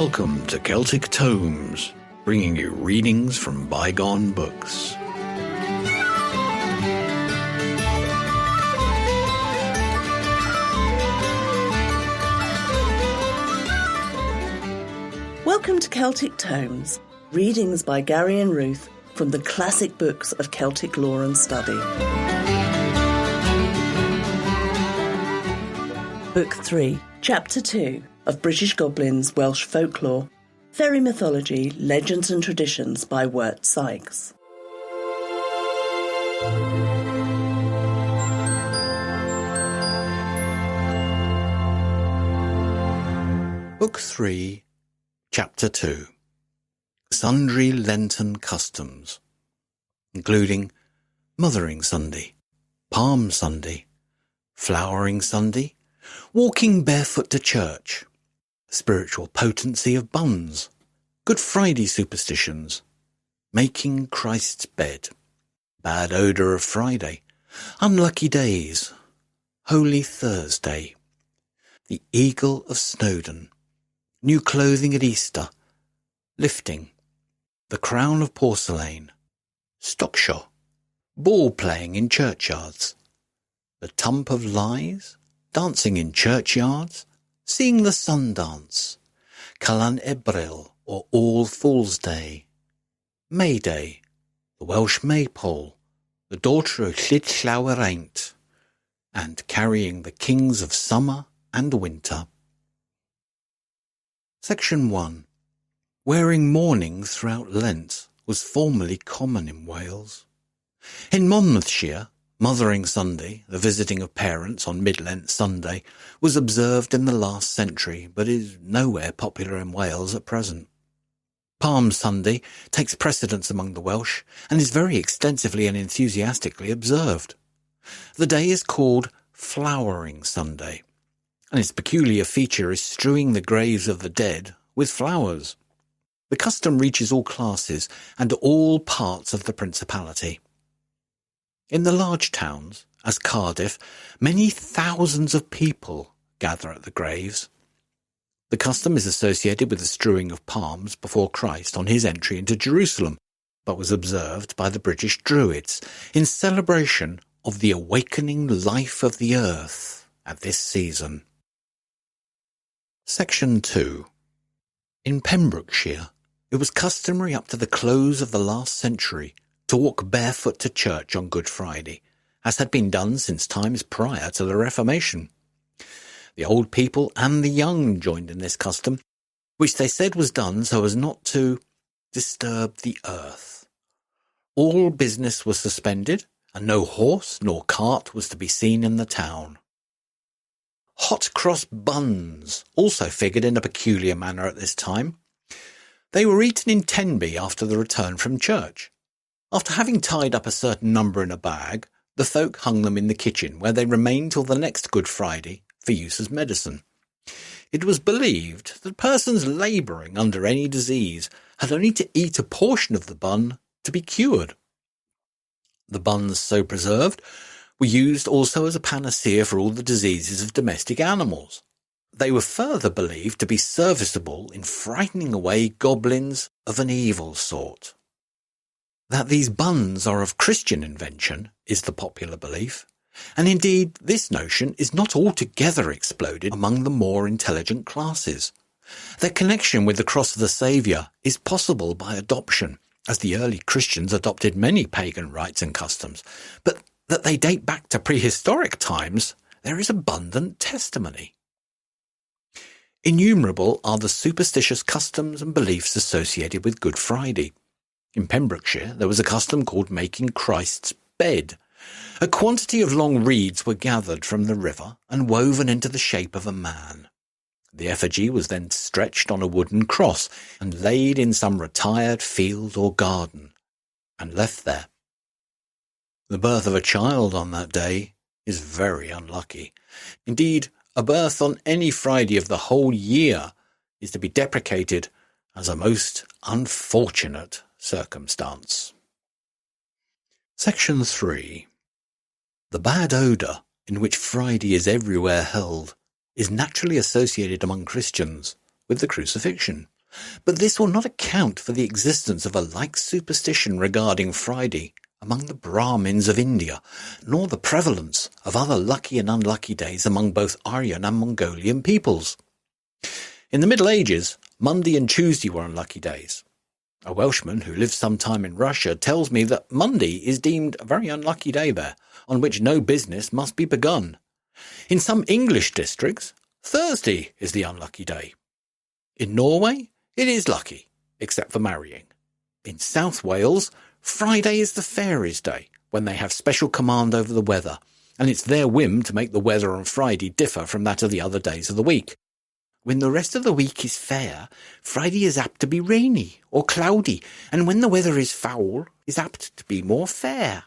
Welcome to Celtic Tomes, bringing you readings from bygone books. Welcome to Celtic Tomes, readings by Gary and Ruth from the classic books of Celtic lore and study. Book 3, Chapter 2 of British Goblins, Welsh Folklore, Fairy Mythology, Legends and Traditions by Wirt Sikes. Book 3, Chapter 2, Sundry Lenten Customs, including Mothering Sunday, Palm Sunday, Flowering Sunday, Walking Barefoot to Church, Spiritual Potency of Buns, Good Friday Superstitions, Making Christ's Bed, Bad Odour of Friday, Unlucky Days, Holy Thursday, The Eagle of Snowdon, New Clothing at Easter, Lifting, The Crown of Porcelain, Stocsio, Ball Playing in Churchyards, The Tump of Lies, Dancing in Churchyards, Seeing the Sun Dance, Calan Ebrill or All Fool's Day, Mayday, the Welsh Maypole, the daughter of llaw Ereint, and Carrying the Kings of Summer and Winter. Section 1. Wearing mourning throughout Lent was formerly common in Wales. In Monmouthshire, Mothering Sunday, the visiting of parents on Mid-Lent Sunday, was observed in the last century, but is nowhere popular in Wales at present. Palm Sunday takes precedence among the Welsh and is very extensively and enthusiastically observed. The day is called Flowering Sunday, and its peculiar feature is strewing the graves of the dead with flowers. The custom reaches all classes and all parts of the Principality. In the large towns, as Cardiff, many thousands of people gather at the graves. The custom is associated with the strewing of palms before Christ on his entry into Jerusalem, but was observed by the British Druids in celebration of the awakening life of the earth at this season. Section 2. In Pembrokeshire, it was customary up to the close of the last century to walk barefoot to church on Good Friday, as had been done since times prior to the Reformation. The old people and the young joined in this custom, which they said was done so as not to disturb the earth. All business was suspended, and no horse nor cart was to be seen in the town. Hot Cross Buns also figured in a peculiar manner at this time. They were eaten in Tenby after the return from church. After having tied up a certain number in a bag, the folk hung them in the kitchen, where they remained till the next Good Friday for use as medicine. It was believed that persons labouring under any disease had only to eat a portion of the bun to be cured. The buns so preserved were used also as a panacea for all the diseases of domestic animals. They were further believed to be serviceable in frightening away goblins of an evil sort. That these buns are of Christian invention is the popular belief, and indeed this notion is not altogether exploded among the more intelligent classes. Their connection with the cross of the Saviour is possible by adoption, as the early Christians adopted many pagan rites and customs, but that they date back to prehistoric times, there is abundant testimony. Innumerable are the superstitious customs and beliefs associated with Good Friday. In Pembrokeshire, there was a custom called making Christ's bed. A quantity of long reeds were gathered from the river and woven into the shape of a man. The effigy was then stretched on a wooden cross and laid in some retired field or garden, and left there. The birth of a child on that day is very unlucky. Indeed, a birth on any Friday of the whole year is to be deprecated as a most unfortunate circumstance. Section 3. The bad odour in which Friday is everywhere held is naturally associated among Christians with the crucifixion, But this will not account for the existence of a like superstition regarding Friday among the Brahmins of India, nor the prevalence of other lucky and unlucky days among both Aryan and Mongolian peoples. In the Middle Ages, Monday and Tuesday were unlucky days. A Welshman who lived some time in Russia tells me that Monday is deemed a very unlucky day there, on which no business must be begun. In some English districts, Thursday is the unlucky day. In Norway, it is lucky, except for marrying. In South Wales, Friday is the fairies' day, when they have special command over the weather, and it's their whim to make the weather on Friday differ from that of the other days of the week. When the rest of the week is fair, Friday is apt to be rainy or cloudy, and when the weather is foul, is apt to be more fair.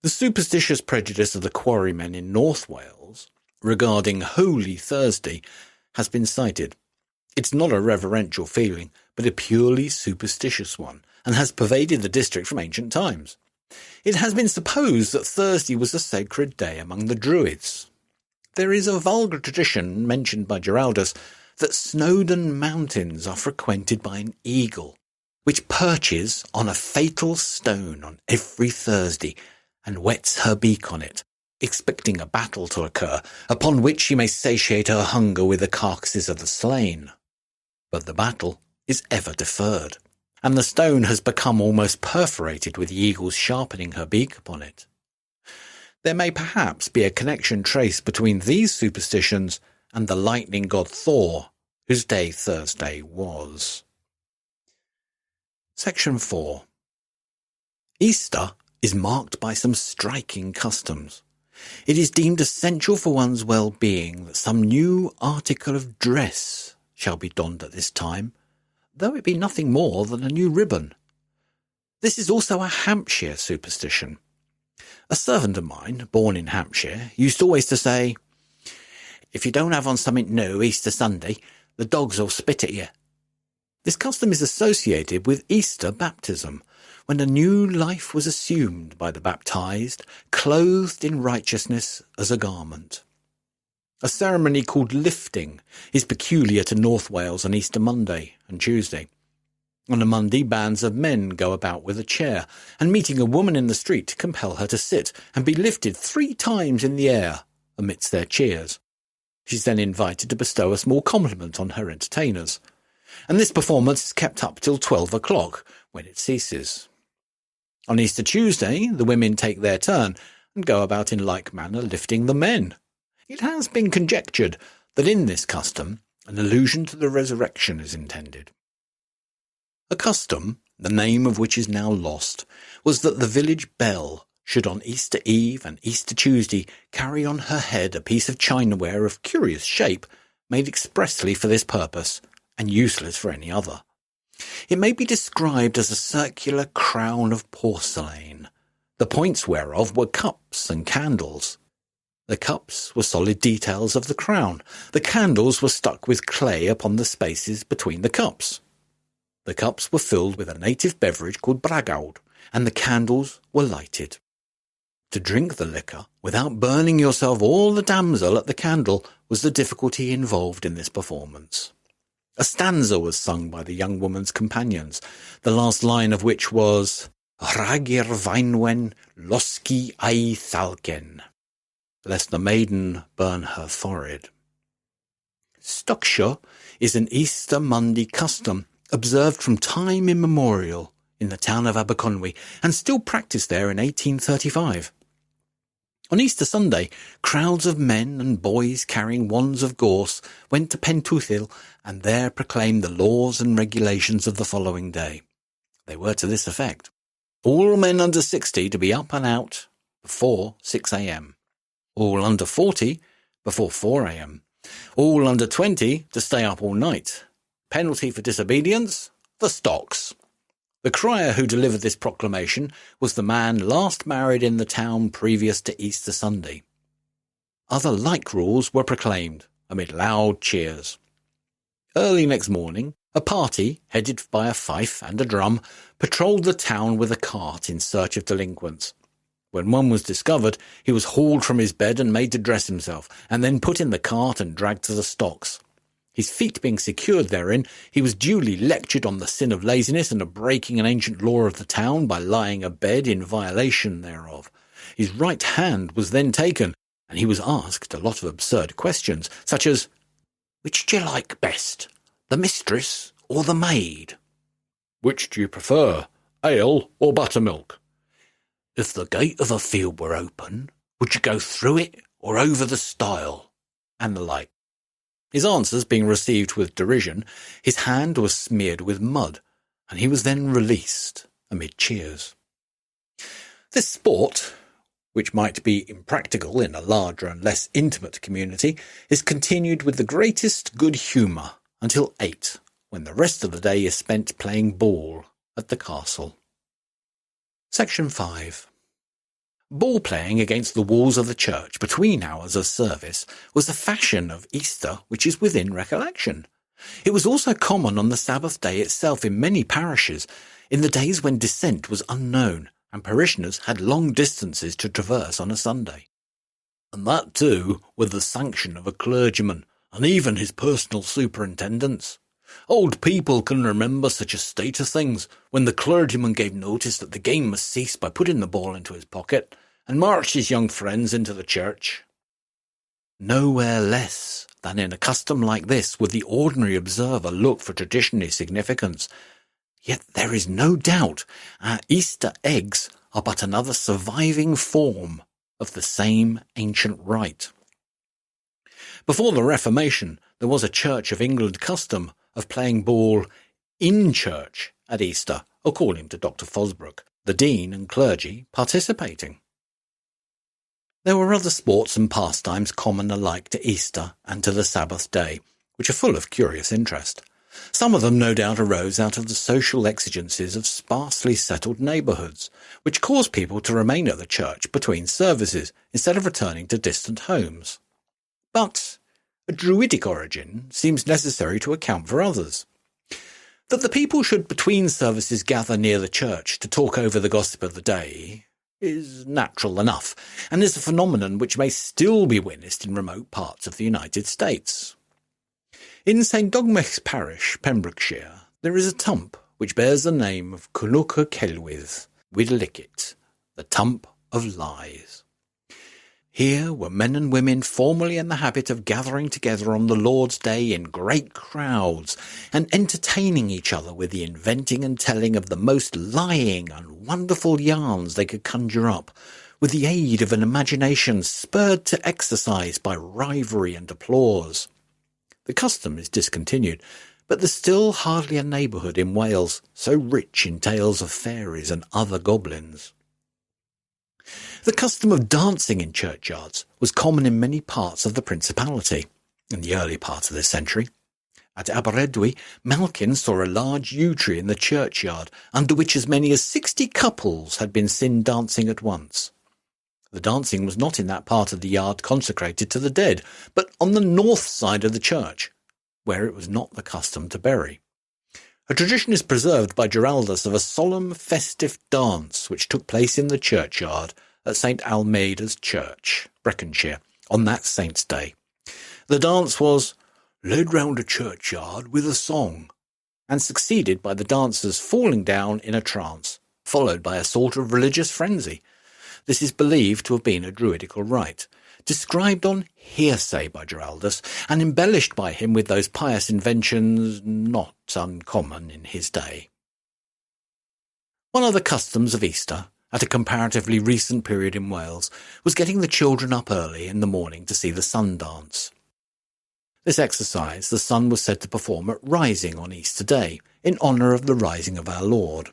The superstitious prejudice of the quarrymen in North Wales regarding Holy Thursday has been cited. It's not a reverential feeling, but a purely superstitious one, and has pervaded the district from ancient times. It has been supposed that Thursday was a sacred day among the Druids. There is a vulgar tradition mentioned by Giraldus that Snowdon mountains are frequented by an eagle, which perches on a fatal stone on every Thursday and whets her beak on it, expecting a battle to occur, upon which she may satiate her hunger with the carcasses of the slain. But the battle is ever deferred, and the stone has become almost perforated with the eagle's sharpening her beak upon it. There may perhaps be a connection traced between these superstitions and the lightning god Thor, whose day Thursday was. Section 4. Easter is marked by some striking customs. It is deemed essential for one's well-being that some new article of dress shall be donned at this time, though it be nothing more than a new ribbon. This is also a Hampshire superstition. A servant of mine, born in Hampshire, used always to say, "If you don't have on something new Easter Sunday, the dogs will spit at you." This custom is associated with Easter baptism, when a new life was assumed by the baptized, clothed in righteousness as a garment. A ceremony called lifting is peculiar to North Wales on Easter Monday and Tuesday. On a Monday, bands of men go about with a chair, and meeting a woman in the street, compel her to sit and be lifted 3 times in the air amidst their cheers. She's then invited to bestow a small compliment on her entertainers, and this performance is kept up till 12 o'clock, when it ceases. On Easter Tuesday, the women take their turn and go about in like manner lifting the men. It has been conjectured that in this custom an allusion to the resurrection is intended. A custom, the name of which is now lost, was that the village belle should on Easter Eve and Easter Tuesday carry on her head a piece of chinaware of curious shape, made expressly for this purpose, and useless for any other. It may be described as a circular crown of porcelain, the points whereof were cups and candles. The cups were solid details of the crown. The candles were stuck with clay upon the spaces between the cups. The cups were filled with a native beverage called bragawd, and the candles were lighted. To drink the liquor without burning yourself or the damsel at the candle was the difficulty involved in this performance. A stanza was sung by the young woman's companions, the last line of which was "Ragir Weinwen Loski ei Thalken," lest the maiden burn her forehead. Stocsio is an Easter Monday custom observed from time immemorial in the town of Aberconwy and still practised there in 1835. On Easter Sunday, crowds of men and boys carrying wands of gorse went to Pentwthill and there proclaimed the laws and regulations of the following day. They were to this effect: all men under 60 to be up and out before 6 a.m. All under 40 before 4 a.m. All under 20 to stay up all night. Penalty for disobedience, the stocks. The crier who delivered this proclamation was the man last married in the town previous to Easter Sunday. Other like rules were proclaimed, amid loud cheers. Early next morning, a party, headed by a fife and a drum, patrolled the town with a cart in search of delinquents. When one was discovered, he was hauled from his bed and made to dress himself, and then put in the cart and dragged to the stocks. His feet being secured therein, he was duly lectured on the sin of laziness and of breaking an ancient law of the town by lying abed in violation thereof. His right hand was then taken, and he was asked a lot of absurd questions, such as, "Which do you like best, the mistress or the maid?" "Which do you prefer, ale or buttermilk?" "If the gate of a field were open, would you go through it or over the stile?" and the like. His answers being received with derision, his hand was smeared with mud, and he was then released amid cheers. This sport, which might be impractical in a larger and less intimate community, is continued with the greatest good humour until 8, when the rest of the day is spent playing ball at the castle. Section 5. Ball playing against the walls of the church between hours of service was a fashion of Easter which is within recollection. It was also common on the Sabbath day itself in many parishes, in the days when dissent was unknown, and parishioners had long distances to traverse on a Sunday. And that, too, with the sanction of a clergyman, and even his personal superintendence. Old people can remember such a state of things, when the clergyman gave notice that the game must cease by putting the ball into his pocket, and marched his young friends into the church. Nowhere less than in a custom like this would the ordinary observer look for traditionary significance. Yet there is no doubt our Easter eggs are but another surviving form of the same ancient rite. Before the Reformation, there was a Church of England custom of playing ball in church at Easter, according to Dr. Fosbrook, the dean and clergy participating. There were other sports and pastimes common alike to Easter and to the Sabbath day, which are full of curious interest. Some of them no doubt arose out of the social exigencies of sparsely settled neighbourhoods, which caused people to remain at the church between services instead of returning to distant homes. But a Druidic origin seems necessary to account for others. That the people should between services gather near the church to talk over the gossip of the day is natural enough, and is a phenomenon which may still be witnessed in remote parts of the United States. In St. Dogmaech's parish, Pembrokeshire, there is a Tump which bears the name of Cwnwch Celwydd, Widlicit, the Tump of Lies. Here were men and women formerly in the habit of gathering together on the Lord's Day in great crowds, and entertaining each other with the inventing and telling of the most lying and wonderful yarns they could conjure up, with the aid of an imagination spurred to exercise by rivalry and applause. The custom is discontinued, but there's still hardly a neighbourhood in Wales so rich in tales of fairies and other goblins. The custom of dancing in churchyards was common in many parts of the Principality in the early part of this century. At Aberedwy, Malkin saw a large yew tree in the churchyard, under which as many as 60 couples had been seen dancing at once. The dancing was not in that part of the yard consecrated to the dead, but on the north side of the church, where it was not the custom to bury. A tradition is preserved by Giraldus of a solemn festive dance which took place in the churchyard at St. Almeida's Church, Breconshire, on that saint's day. The dance was led round a churchyard with a song, and succeeded by the dancers falling down in a trance, followed by a sort of religious frenzy. This is believed to have been a druidical rite, described on hearsay by Giraldus, and embellished by him with those pious inventions not uncommon in his day. One of the customs of Easter, at a comparatively recent period in Wales, was getting the children up early in the morning to see the sun dance. This exercise the sun was said to perform at rising on Easter Day, in honour of the rising of our Lord.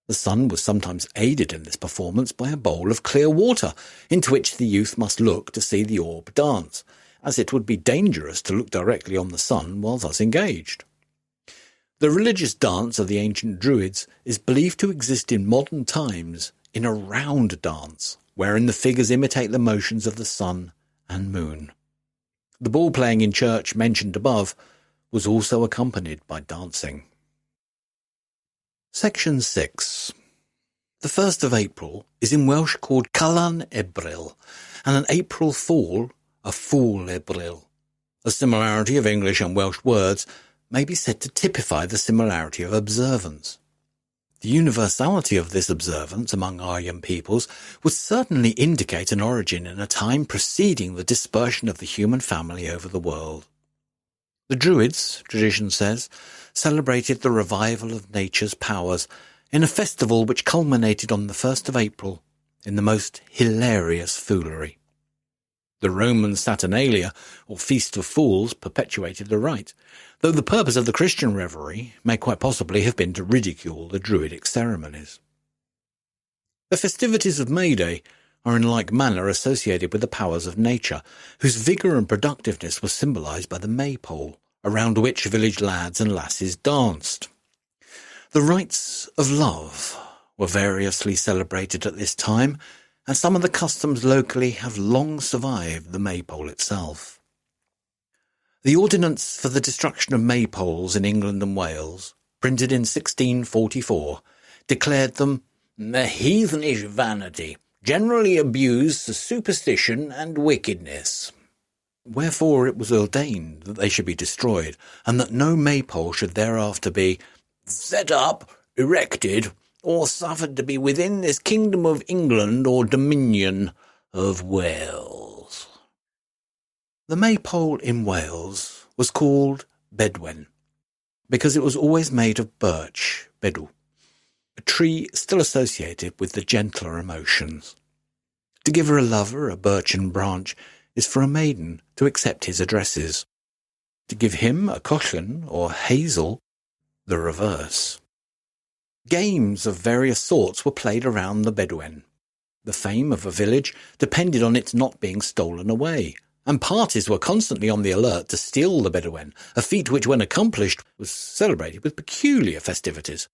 The sun was sometimes aided in this performance by a bowl of clear water, into which the youth must look to see the orb dance, as it would be dangerous to look directly on the sun while thus engaged. The religious dance of the ancient Druids is believed to exist in modern times in a round dance, wherein the figures imitate the motions of the sun and moon. The ball playing in church mentioned above was also accompanied by dancing. Section 6. The 1st of April is in Welsh called Calan Ebrill, and an April Fool, a Fool Ebrill. The similarity of English and Welsh words may be said to typify the similarity of observance. The universality of this observance among Aryan peoples would certainly indicate an origin in a time preceding the dispersion of the human family over the world. The Druids, tradition says, celebrated the revival of nature's powers in a festival which culminated on the 1st of April in the most hilarious foolery. The Roman Saturnalia, or Feast of Fools, perpetuated the rite, though the purpose of the Christian revelry may quite possibly have been to ridicule the Druidic ceremonies. The festivities of Mayday are in like manner associated with the powers of nature, whose vigour and productiveness were symbolised by the Maypole, around which village lads and lasses danced. The rites of love were variously celebrated at this time, and some of the customs locally have long survived the Maypole itself. The ordinance for the destruction of Maypoles in England and Wales, printed in 1644, declared them a heathenish vanity, generally abused for superstition and wickedness. Wherefore it was ordained that they should be destroyed, and that no Maypole should thereafter be set up, erected, or suffered to be within this kingdom of England or dominion of Wales. The Maypole in Wales was called bedwen, because it was always made of birch, bedw, a tree still associated with the gentler emotions. To give her a lover a birchen branch is for a maiden to accept his addresses. To give him a cochlin or hazel, the reverse. Games of various sorts were played around the bedwen. The fame of a village depended on its not being stolen away, and parties were constantly on the alert to steal the bedwen, a feat which, when accomplished, was celebrated with peculiar festivities.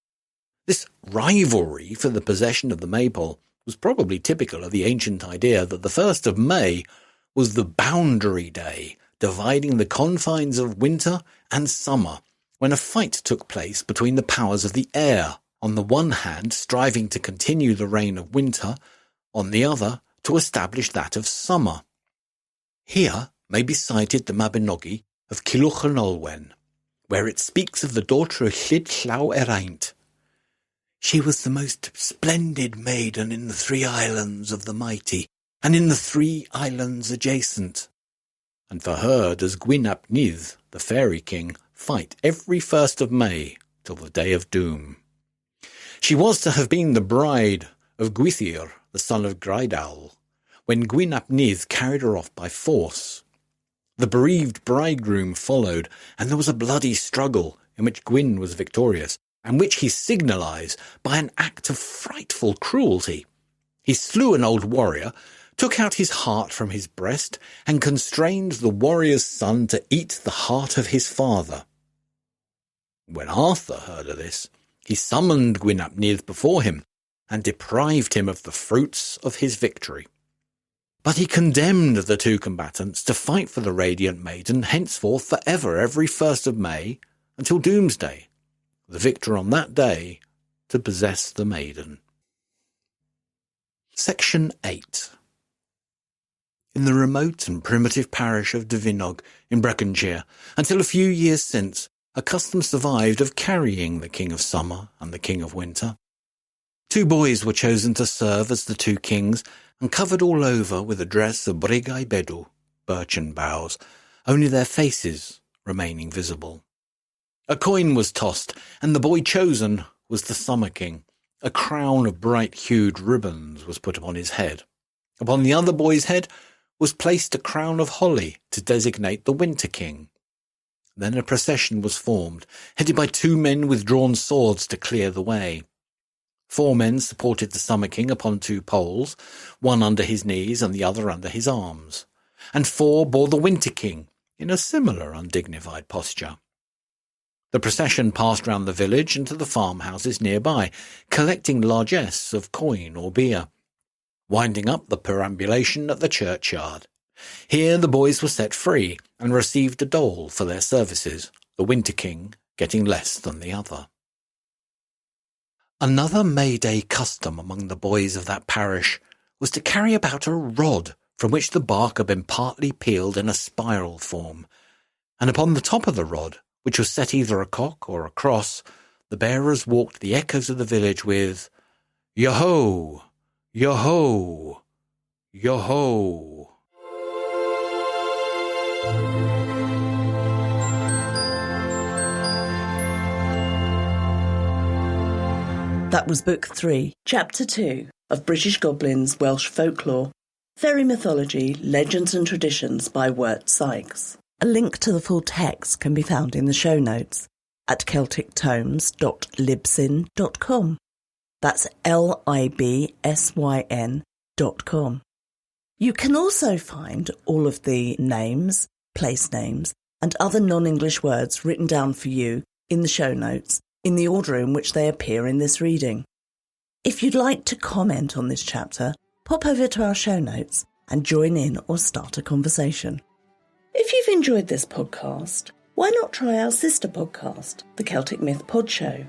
This rivalry for the possession of the Maypole was probably typical of the ancient idea that the 1st of May was the boundary day, dividing the confines of winter and summer, when a fight took place between the powers of the air, on the one hand striving to continue the reign of winter, on the other to establish that of summer. Here may be cited the Mabinogi of Culhwch yn Olwen, where it speaks of the daughter of llaw Ereint. She was the most splendid maiden in the 3 islands of the mighty, and in the 3 islands adjacent. And for her does Gwyn ap Nudd, the fairy king, fight every 1st of May till the day of doom. She was to have been the bride of Gwythyr, the son of Greidal, when Gwyn ap Nudd carried her off by force. The bereaved bridegroom followed, and there was a bloody struggle in which Gwyn was victorious, and which he signalised by an act of frightful cruelty. He slew an old warrior, took out his heart from his breast, and constrained the warrior's son to eat the heart of his father. When Arthur heard of this, he summoned Gwyn ap Nudd before him, and deprived him of the fruits of his victory. But he condemned the 2 combatants to fight for the radiant maiden henceforth for ever every 1st of May until doomsday, the victor on that day to possess the maiden. Section 8. In the remote and primitive parish of Dyfinog in Breconshire, until a few years since, a custom survived of carrying the King of Summer and the King of Winter. 2 boys were chosen to serve as the 2 kings, and covered all over with a dress of brigau bedw, birchen boughs, only their faces remaining visible. A coin was tossed, and the boy chosen was the Summer King. A crown of bright-hued ribbons was put upon his head. Upon the other boy's head was placed a crown of holly to designate the Winter King. Then a procession was formed, headed by 2 men with drawn swords to clear the way. 4 men supported the Summer King upon 2 poles, one under his knees and the other under his arms, and 4 bore the Winter King in a similar undignified posture. The procession passed round the village and to the farmhouses nearby, collecting largesse of coin or beer, winding up the perambulation at the churchyard. Here the boys were set free and received a dole for their services, the Winter King getting less than the other. Another Mayday custom among the boys of that parish was to carry about a rod from which the bark had been partly peeled in a spiral form, and upon the top of the rod, which was set either a cock or a cross, the bearers walked the echoes of the village with "Yo-ho! Yo-ho! Yo-ho!" That was Book 3, Chapter 2 of British Goblins, Welsh Folklore, Fairy Mythology, Legends and Traditions by Wirt Sikes. A link to the full text can be found in the show notes at celtictomes.libsyn.com. That's LIBSYN.com. You can also find all of the names, place names, and other non-English words written down for you in the show notes in the order in which they appear in this reading. If you'd like to comment on this chapter, pop over to our show notes and join in or start a conversation. If you've enjoyed this podcast, why not try our sister podcast, the Celtic Myth Pod Show,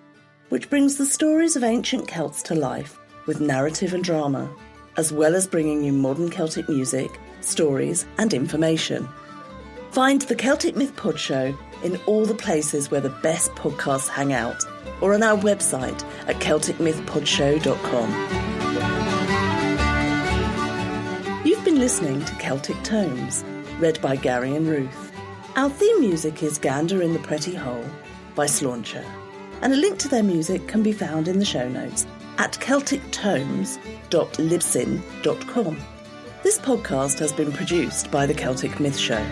which brings the stories of ancient Celts to life with narrative and drama, as well as bringing you modern Celtic music, stories and information. Find the Celtic Myth Pod Show in all the places where the best podcasts hang out, or on our website at celticmythpodshow.com. You've been listening to Celtic Tomes, read by Gary and Ruth. Our theme music is Gander in the Pretty Hole by Slauncher, and a link to their music can be found in the show notes at celtictomes.libsyn.com. This podcast has been produced by the Celtic Myth Show.